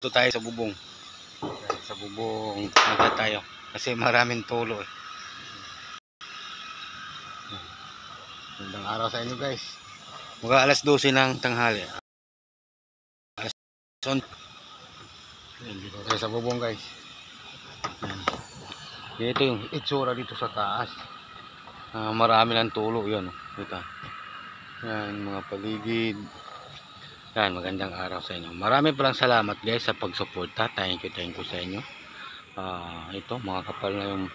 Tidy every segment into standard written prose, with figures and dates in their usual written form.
Dito tayo sa bubong. Sa bubong naga tayo kasi maraming tulo eh. Magandang araw sa inyo guys. Mga alas 12 ng tanghali. Alas 11. Dito tayo sa bubong guys. Dito yung itsura dito sa taas. Marami ng tulo yan. Dito. Yan mga paligid. Yan, magandang araw sa inyo. Marami palang salamat guys sa pagsuporta. Thank you sa inyo. Ito, mga kapal na yung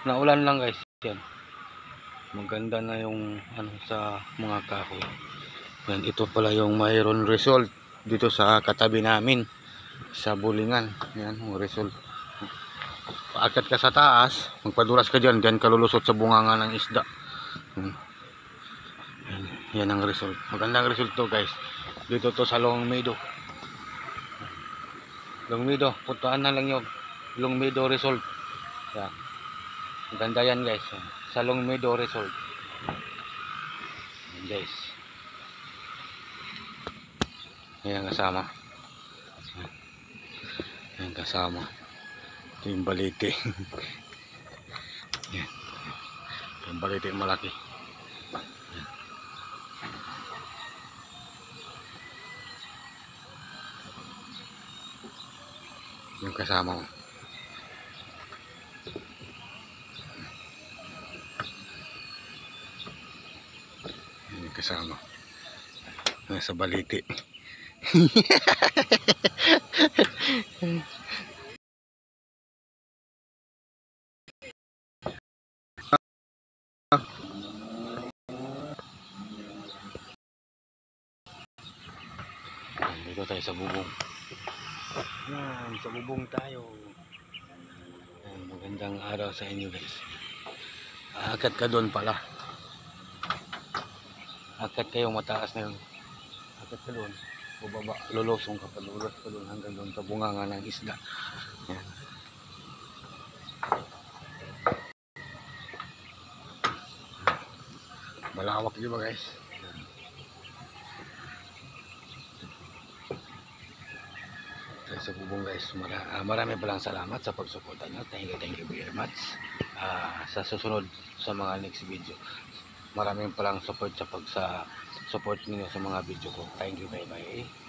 naulan lang guys. Yan. Maganda na yung sa mga kahoy. Yan, ito pala yung mayroon result dito sa katabi namin sa Bulingan. Yan, result. Paakyat ka sa taas, magpadulas ka dyan, dyan ka lulusot sa bunganga ng isda. Yan ang result. Magandang result to guys. Dito to sa Longmeadow. Longmeadow, puntaan na lang yung Longmeadow result. Yan. Maganda yan guys. Sa Longmeadow result. Yan guys. Yan ang kasama. Yan kasama. Ito yung balite. Yan. Yung balite malaki. Yung kasama ko. Yung kasama. Nasa balite. Dito tayo sa bubong. Yan, sa bubong tayo. Yan, magandang araw sa inyo guys. Akat ka doon pala. Akat kayo mataas na yun. Akat ka doon. Bubaba, lulusong ka pa. Lulos ka doon hanggang doon sa bunganga ng isda. Yan. Malawak di ba guys? Sa bubong guys, marami palang salamat sa pagsuporta nyo. Thank you very much. Sa susunod sa mga next video, maraming palang support sa support niyo sa mga video ko. Thank you, bye bye.